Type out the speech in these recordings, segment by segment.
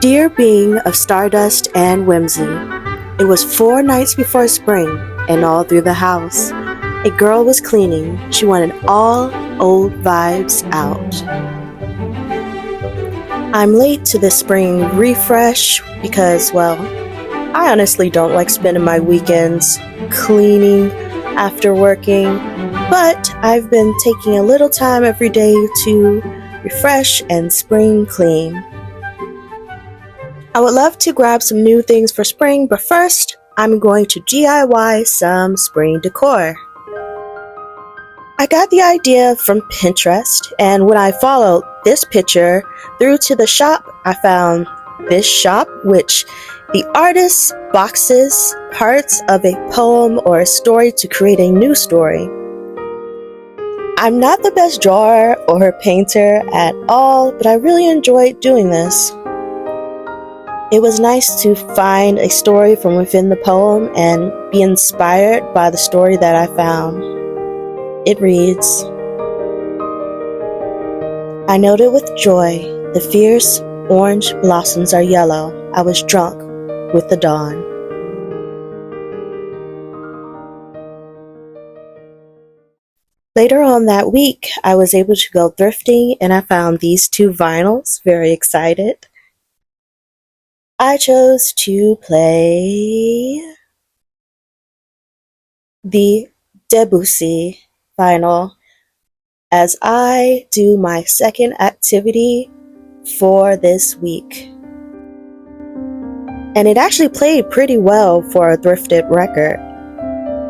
Dear being of stardust and whimsy, it was 4 nights before spring, and all through the house, a girl was cleaning. She wanted all old vibes out. I'm late to the spring refresh because, well, I honestly don't like spending my weekends cleaning after working, but I've been taking a little time every day to refresh and spring clean. I would love to grab some new things for spring, but first, I'm going to DIY some spring decor. I got the idea from Pinterest, and when I followed this picture through to the shop, I found this shop, which the artist boxes parts of a poem or a story to create a new story. I'm not the best drawer or painter at all, but I really enjoyed doing this. It was nice to find a story from within the poem and be inspired by the story that I found. It reads, I noted with joy the fierce orange blossoms are yellow. I was drunk with the dawn. Later on that week, I was able to go thrifting and I found these 2 vinyls. Very excited. I chose to play the Debussy vinyl as I do my second activity for this week. And it actually played pretty well for a thrifted record.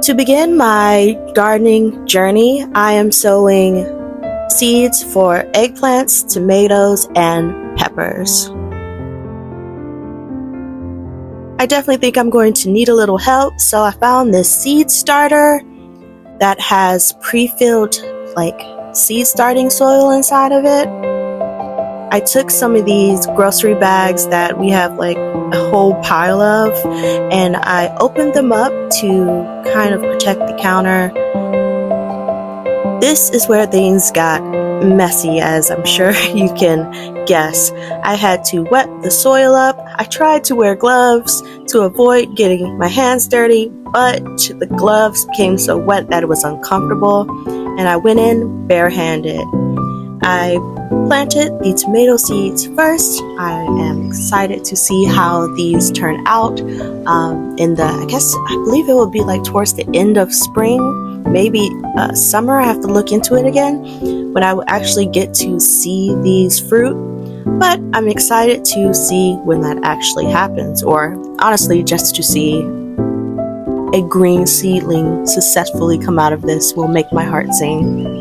To begin my gardening journey, I am sowing seeds for eggplants, tomatoes, and peppers. I definitely think I'm going to need a little help, so I found this seed starter that has pre-filled seed starting soil inside of it. I took some of these grocery bags that we have a whole pile of, and I opened them up to kind of protect the counter. This is where things got messy, as I'm sure you can guess. I had to wet the soil up. I tried to wear gloves to avoid getting my hands dirty, but the gloves became so wet that it was uncomfortable, and I went in barehanded. I planted the tomato seeds first. I am excited to see how these turn out I believe it will be towards the end of spring, maybe summer. I have to look into it again when I will actually get to see these fruit, but I'm excited to see when that actually happens, or honestly just to see a green seedling successfully come out of this will make my heart sing.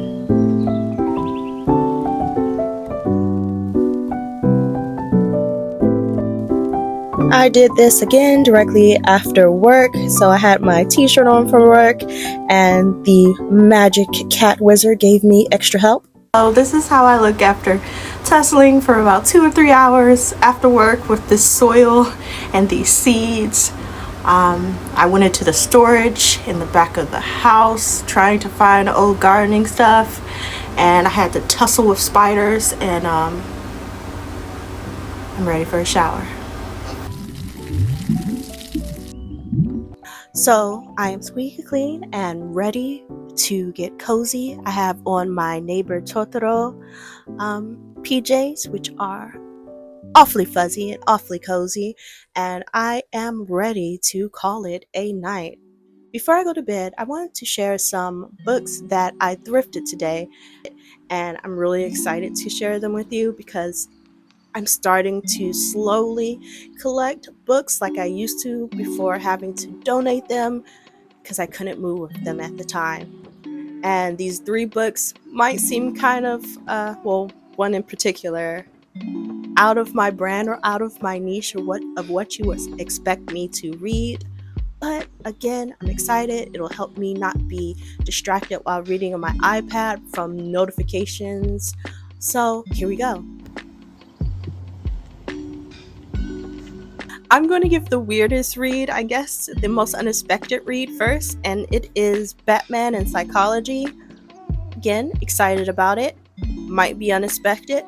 I did this again directly after work, so I had my t-shirt on from work, and the magic cat wizard gave me extra help. So this is how I look after tussling for about 2 or 3 hours after work with this soil and these seeds. I went into the storage in the back of the house trying to find old gardening stuff, and I had to tussle with spiders, and I'm ready for a shower. So I am squeaky clean and ready to get cozy. I have on my neighbor Totoro PJs, which are awfully fuzzy and awfully cozy, and I am ready to call it a night. Before I go to bed, I wanted to share some books that I thrifted today, and I'm really excited to share them with you because I'm starting to slowly collect books like I used to before having to donate them because I couldn't move with them at the time. And these 3 books might seem kind of, one in particular, out of my brand or out of my niche or what you would expect me to read. But again, I'm excited. It'll help me not be distracted while reading on my iPad from notifications. So here we go. I'm going to give the weirdest read, I guess, the most unexpected read first, and it is Batman and Psychology. Again, excited about it. Might be unexpected,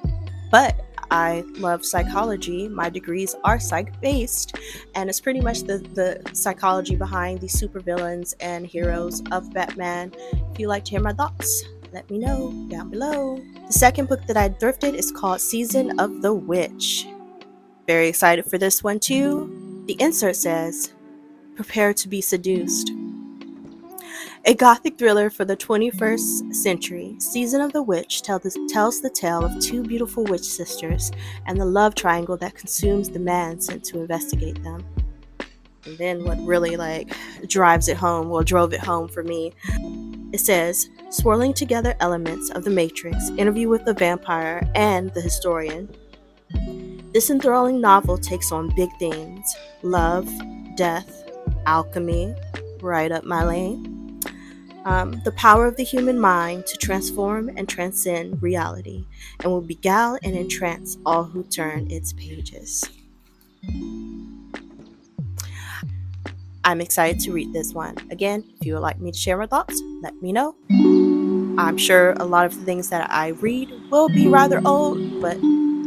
but I love psychology. My degrees are psych-based, and it's pretty much the psychology behind the supervillains and heroes of Batman. If you'd like to hear my thoughts, let me know down below. The second book that I thrifted is called Season of the Witch. Very excited for this one too. The insert says, "Prepare to be seduced." A gothic thriller for the 21st century, Season of the Witch tells the tale of two beautiful witch sisters and the love triangle that consumes the man sent to investigate them. And then what really drove it home for me, it says, swirling together elements of the Matrix, Interview with the Vampire, and the Historian. This enthralling novel takes on big themes: love, death, alchemy, right up my lane. The power of the human mind to transform and transcend reality, and will beguile and entrance all who turn its pages. I'm excited to read this one. Again, if you would like me to share my thoughts, let me know. I'm sure a lot of the things that I read will be rather old, but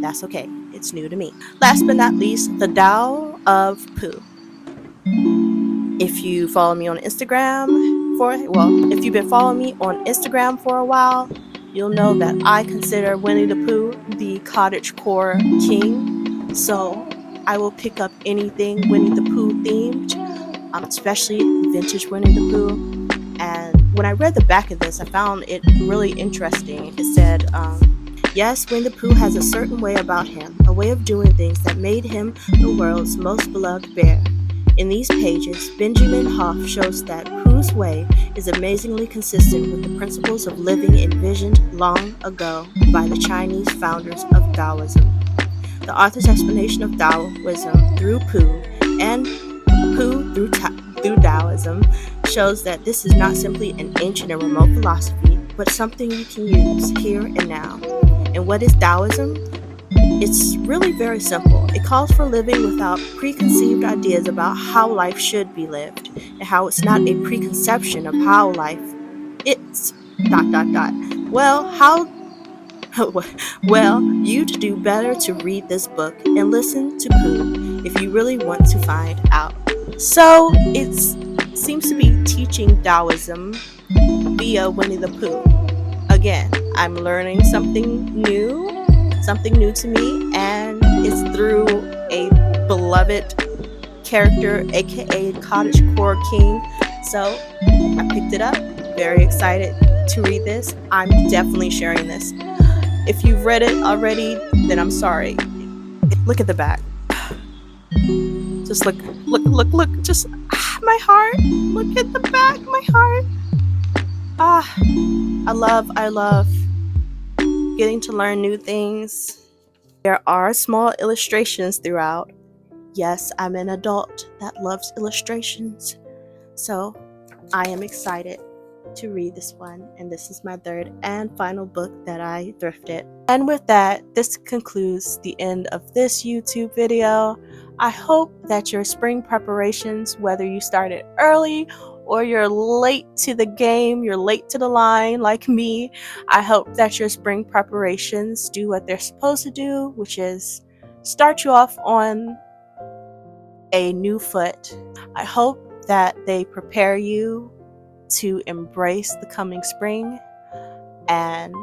that's okay. It's new to me. Last but not least, The Tao of Pooh. If you follow me on Instagram if you've been following me on Instagram for a while, you'll know that I consider Winnie the Pooh the cottagecore king. So I will pick up anything Winnie the Pooh themed, especially vintage Winnie the Pooh. And when I read the back of this, I found it really interesting. It said, yes, Winnie the Pooh has a certain way about him, a way of doing things that made him the world's most beloved bear. In these pages, Benjamin Hoff shows that Pooh's way is amazingly consistent with the principles of living envisioned long ago by the Chinese founders of Taoism. The author's explanation of Taoism through Pooh and Pooh through Taoism shows that this is not simply an ancient and remote philosophy, but something you can use here and now. And what is Taoism? It's really very simple. It calls for living without preconceived ideas about how life should be lived, and how it's not a preconception of how life is. ... Well, you'd do better to read this book and listen to Pooh if you really want to find out. So it seems to be teaching Taoism via Winnie the Pooh. Again, I'm learning something new to me, and it's through a beloved character, aka Cottagecore King. So I picked it up, very excited to read this. I'm definitely sharing this. If you've read it already, then I'm sorry. Look at the back. Just look, just my heart. Look at the back, my heart. I love getting to learn new things. There are small illustrations throughout. Yes, I'm an adult that loves illustrations. So I am excited to read this one, and this is my third and final book that I thrifted. And with that, this concludes the end of this YouTube video. I hope that your spring preparations, whether you started early or you're late to the game, you're late to the line like me, I hope that your spring preparations do what they're supposed to do, which is start you off on a new foot. I hope that they prepare you to embrace the coming spring, and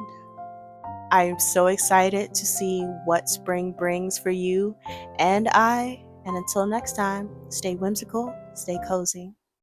I am so excited to see what spring brings for you and I. And until next time, stay whimsical, stay cozy.